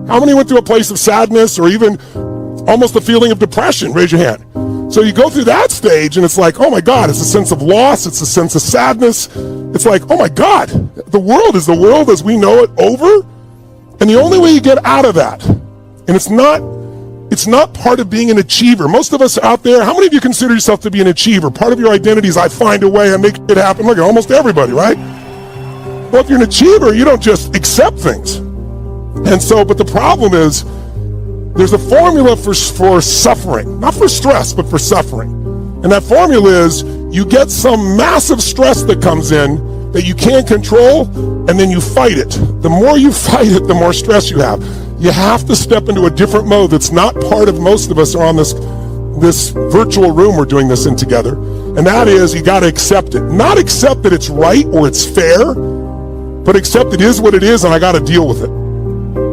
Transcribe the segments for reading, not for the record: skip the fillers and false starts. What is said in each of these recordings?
How many went through a place of sadness or even almost a feeling of depression? Raise your hand. So you go through that stage and it's like, oh my God, it's a sense of loss. It's a sense of sadness. It's like, oh my God, the world is the world as we know it over. And the only way you get out of that, and it's not part of being an achiever. Most of us out there, how many of you consider yourself to be an achiever? Part of your identity is I find a way, I make it happen. Look at almost everybody, right? Well, if you're an achiever, you don't just accept things. And so, but the problem is, there's a formula for suffering, not for stress, but for suffering. And that formula is you get some massive stress that comes in that you can't control, and then you fight it. The more you fight it, the more stress you have. You have to step into a different mode that's not part of most of us are on this virtual room we're doing this in together. And that is, you got to accept it. Not accept that it's right or it's fair, but accept it is what it is and I got to deal with it.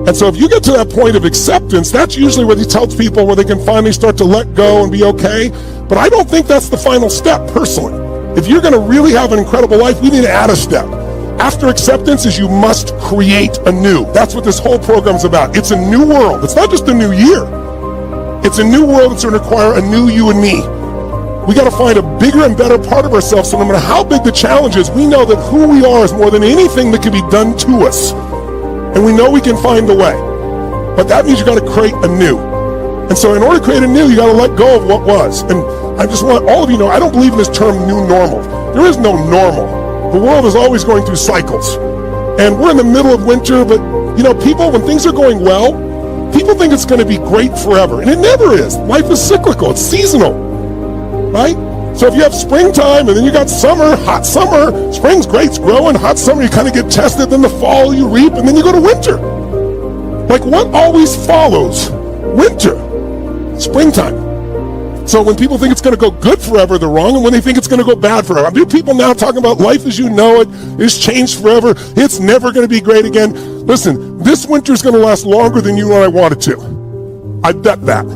And so if you get to that point of acceptance, that's usually what he tells people where they can finally start to let go and be okay. But I don't think that's the final step, personally. If you're going to really have an incredible life, we need to add a step. After acceptance is you must create anew. That's what this whole program's about. It's a new world. It's not just a new year. It's a new world that's going to require a new you and me. We got to find a bigger and better part of ourselves, so no matter how big the challenge is, we know that who we are is more than anything that can be done to us. And we know we can find the way. But that means you got to create anew. And so in order to create anew, you got to let go of what was. And I just want all of you to know, I don't believe in this term new normal. There is no normal. The world is always going through cycles. And we're in the middle of winter, but you know, people, when things are going well, people think it's going to be great forever. And it never is. Life is cyclical. It's seasonal. Right? So if you have springtime and then you got summer, hot summer, spring's great, it's growing, hot summer, you kind of get tested, then the fall you reap, and then you go to winter. Like what always follows winter? Springtime. So when people think it's going to go good forever, they're wrong. And when they think it's going to go bad forever. I mean, people now talking about life as you know it is changed forever. It's never going to be great again. Listen, this winter is going to last longer than you and I want it to. I bet that.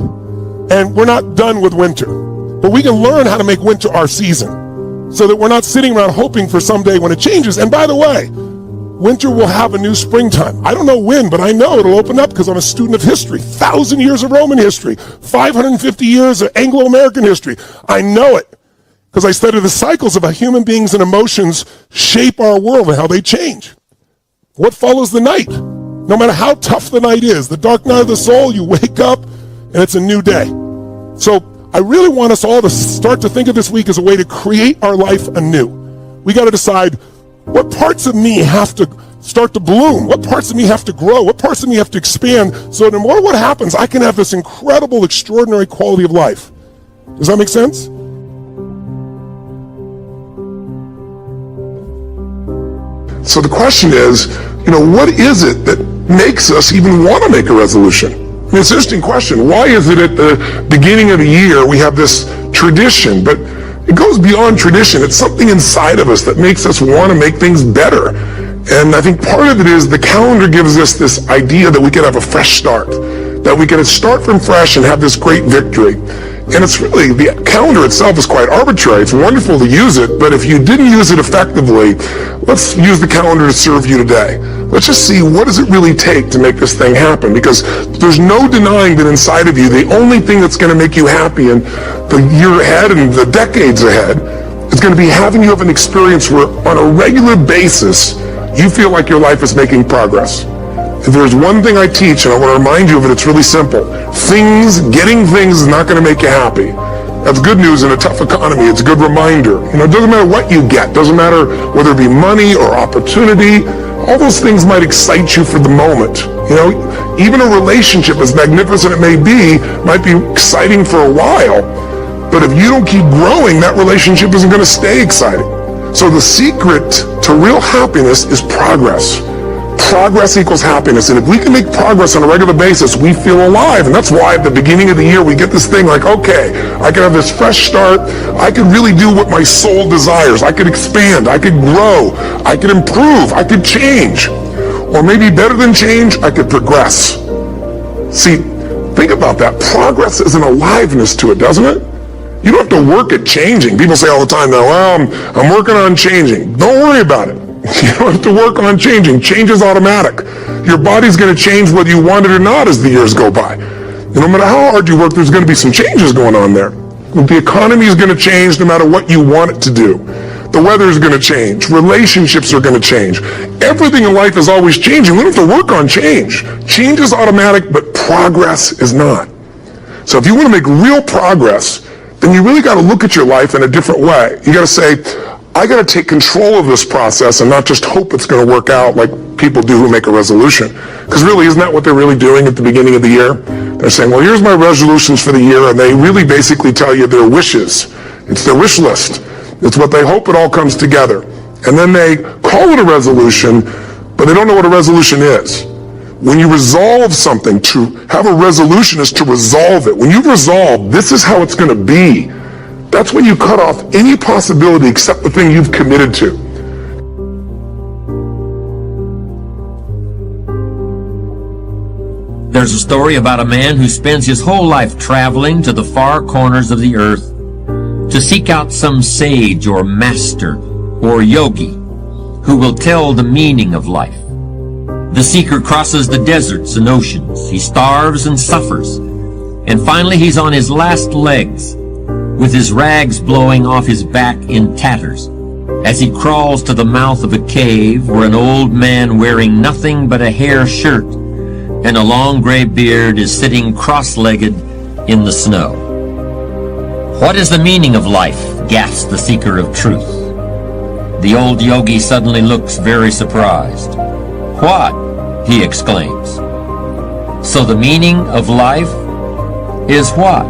And we're not done with winter. But we can learn how to make winter our season so that we're not sitting around hoping for someday when it changes. And by the way, winter will have a new springtime. I don't know when, but I know it'll open up because I'm a student of history. 1,000 years of Roman history, 550 years of Anglo-American history. I know it because I study the cycles of how human beings and emotions shape our world and how they change. What follows the night? No matter how tough the night is, the dark night of the soul, you wake up and it's a new day. So I really want us all to start to think of this week as a way to create our life anew. We got to decide what parts of me have to start to bloom, what parts of me have to grow, what parts of me have to expand, so no matter what happens, I can have this incredible, extraordinary quality of life. Does that make sense? So the question is, what is it that makes us even want to make a resolution? I mean, it's an interesting question. Why is it at the beginning of the year we have this tradition, but it goes beyond tradition. It's something inside of us that makes us want to make things better. And I think part of it is the calendar gives us this idea that we can have a fresh start, that we can start from fresh and have this great victory. And it's really, the calendar itself is quite arbitrary. It's wonderful to use it, but if you didn't use it effectively, let's use the calendar to serve you today. Let's just see, what does it really take to make this thing happen? Because there's no denying that inside of you, the only thing that's going to make you happy in the year ahead and the decades ahead is going to be having you have an experience where on a regular basis, you feel like your life is making progress. If there's one thing I teach, and I want to remind you of it, it's really simple. Getting things is not going to make you happy. That's good news in a tough economy. It's a good reminder. It doesn't matter what you get. Doesn't matter whether it be money or opportunity. All those things might excite you for the moment. Even a relationship, as magnificent it may be, might be exciting for a while. But if you don't keep growing, that relationship isn't going to stay exciting. So the secret to real happiness is progress. Progress equals happiness. And if we can make progress on a regular basis, we feel alive. And that's why at the beginning of the year, we get this thing like, okay, I can have this fresh start. I can really do what my soul desires. I could expand. I could grow. I could improve. I could change. Or maybe better than change, I could progress. See, think about that. Progress is an aliveness to it, doesn't it? You don't have to work at changing. People say all the time, well, I'm working on changing. Don't worry about it. You don't have to work on changing. Change is automatic. Your body's going to change whether you want it or not as the years go by. And no matter how hard you work, there's going to be some changes going on there. The economy is going to change no matter what you want it to do. The weather is going to change. Relationships are going to change. Everything in life is always changing. We don't have to work on change. Change is automatic, but progress is not. So if you want to make real progress, then you really got to look at your life in a different way. You got to say, I got to take control of this process and not just hope it's going to work out like people do who make a resolution. Because really, isn't that what they're really doing at the beginning of the year? They're saying, well, here's my resolutions for the year, and they really basically tell you their wishes. It's their wish list. It's what they hope it all comes together. And then they call it a resolution, but they don't know what a resolution is. When you resolve something, to have a resolution is to resolve it. When you've resolved, this is how it's going to be, that's when you cut off any possibility except the thing you've committed to. There's a story about a man who spends his whole life traveling to the far corners of the earth to seek out some sage or master or yogi who will tell the meaning of life. The seeker crosses the deserts and oceans. He starves and suffers. And finally he's on his last legs, with his rags blowing off his back in tatters, as he crawls to the mouth of a cave where an old man wearing nothing but a hair shirt and a long gray beard is sitting cross-legged in the snow. What is the meaning of life? Gasps the seeker of truth. The old yogi suddenly looks very surprised. What? He exclaims. So the meaning of life is what?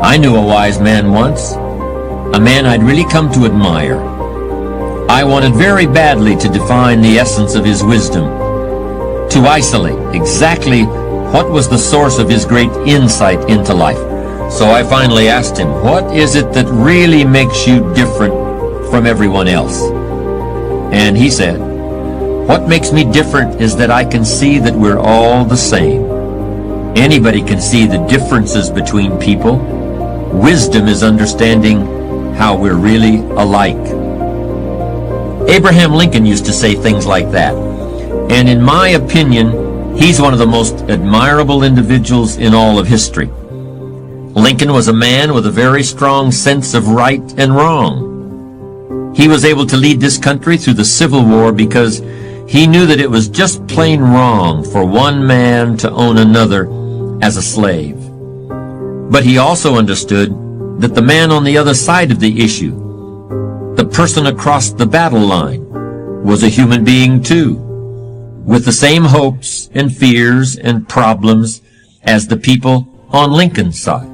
I knew a wise man once, a man I'd really come to admire. I wanted very badly to define the essence of his wisdom, to isolate exactly what was the source of his great insight into life. So I finally asked him, what is it that really makes you different from everyone else? And he said, what makes me different is that I can see that we're all the same. Anybody can see the differences between people. Wisdom is understanding how we're really alike. Abraham Lincoln used to say things like that. And in my opinion, he's one of the most admirable individuals in all of history. Lincoln was a man with a very strong sense of right and wrong. He was able to lead this country through the Civil War because he knew that it was just plain wrong for one man to own another as a slave. But he also understood that the man on the other side of the issue, the person across the battle line, was a human being too, with the same hopes and fears and problems as the people on Lincoln's side.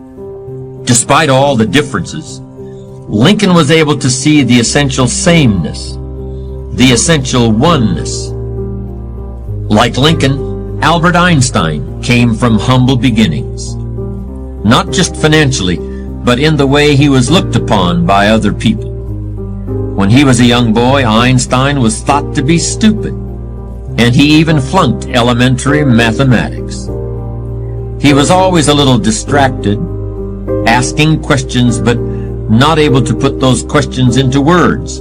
Despite all the differences, Lincoln was able to see the essential sameness, the essential oneness. Like Lincoln, Albert Einstein came from humble beginnings, not just financially, but in the way he was looked upon by other people. When he was a young boy, Einstein was thought to be stupid, and he even flunked elementary mathematics. He was always a little distracted, asking questions but not able to put those questions into words.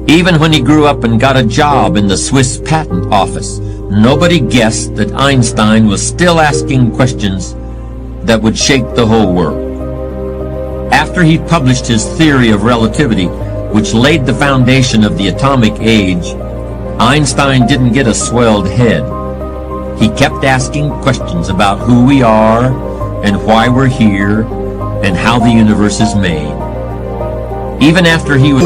Even when he grew up and got a job in the Swiss patent office, nobody guessed that Einstein was still asking questions that would shake the whole world. After he published his theory of relativity, which laid the foundation of the atomic age, Einstein didn't get a swelled head. He kept asking questions about who we are and why we're here and how the universe is made. Even after he was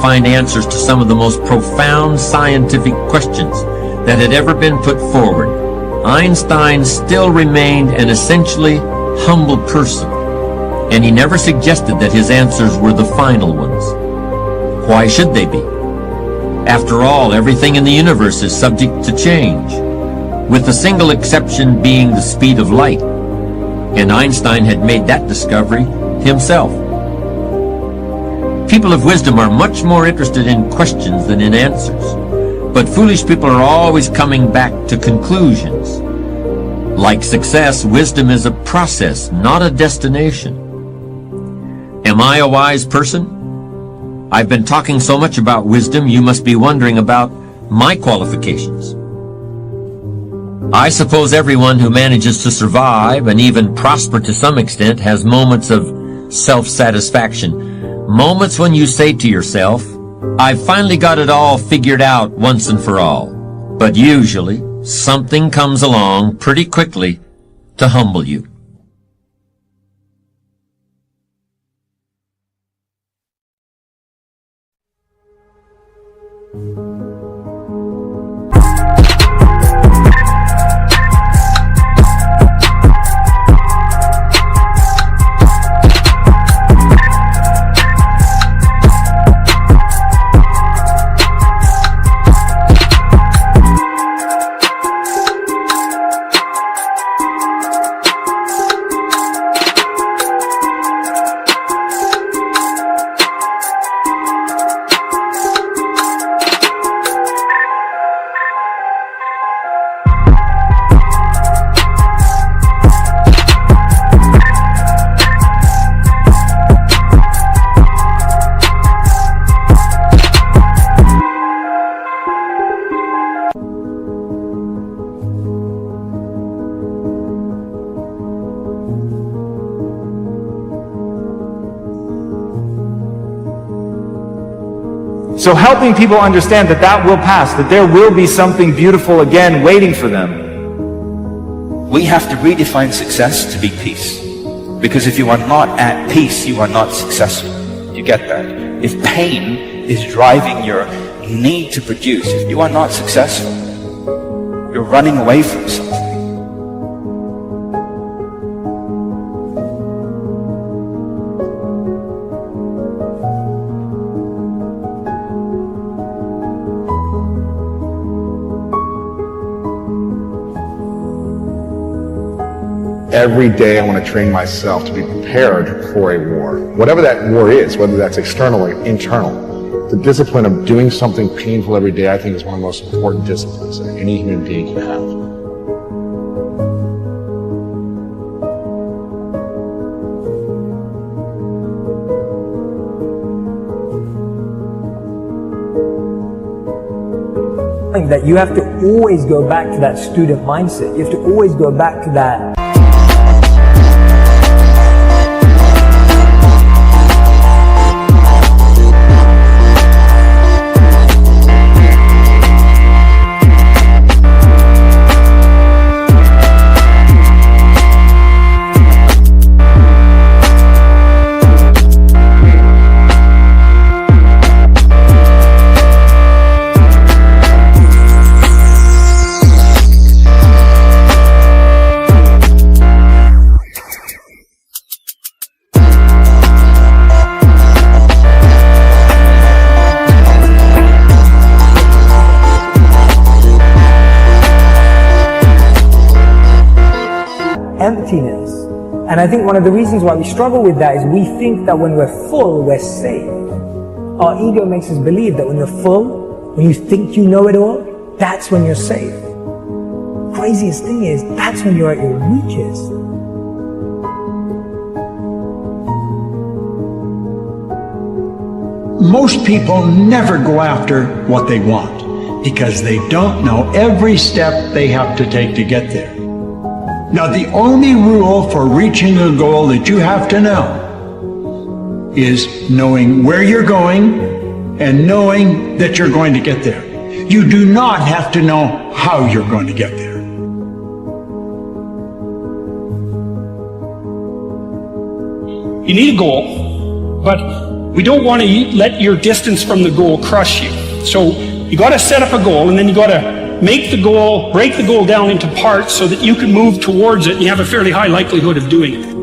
find answers to some of the most profound scientific questions that had ever been put forward, Einstein still remained an essentially humble person, and he never suggested that his answers were the final ones. Why should they be? After all, everything in the universe is subject to change, with the single exception being the speed of light, and Einstein had made that discovery himself. People of wisdom are much more interested in questions than in answers, but foolish people are always coming back to conclusions. Like success, wisdom is a process, not a destination. Am I a wise person? I've been talking so much about wisdom, you must be wondering about my qualifications. I suppose everyone who manages to survive and even prosper to some extent has moments of self-satisfaction. Moments when you say to yourself, I've finally got it all figured out once and for all. But usually, something comes along pretty quickly to humble you. So helping people understand that that will pass, that there will be something beautiful again waiting for them. We have to redefine success to be peace. Because if you are not at peace, you are not successful. You get that? If pain is driving your need to produce, if you are not successful, you're running away from something. Every day I want to train myself to be prepared for a war. Whatever that war is, whether that's external or internal. The discipline of doing something painful every day, I think, is one of the most important disciplines that any human being can have. That you have to always go back to that student mindset. You have to always go back to that. Emptiness. And I think one of the reasons why we struggle with that is we think that when we're full, we're safe. Our ego makes us believe that when you're full, when you think you know it all, that's when you're safe. Craziest thing is, that's when you're at your weakest. Most people never go after what they want because they don't know every step they have to take to get there. Now, the only rule for reaching a goal that you have to know is knowing where you're going and knowing that you're going to get there. You do not have to know how you're going to get there. You need a goal, but We don't want to let your distance from the goal crush you. So you got to set up a goal, and then you got to make the goal, break the goal down into parts so that you can move towards it and you have a fairly high likelihood of doing it.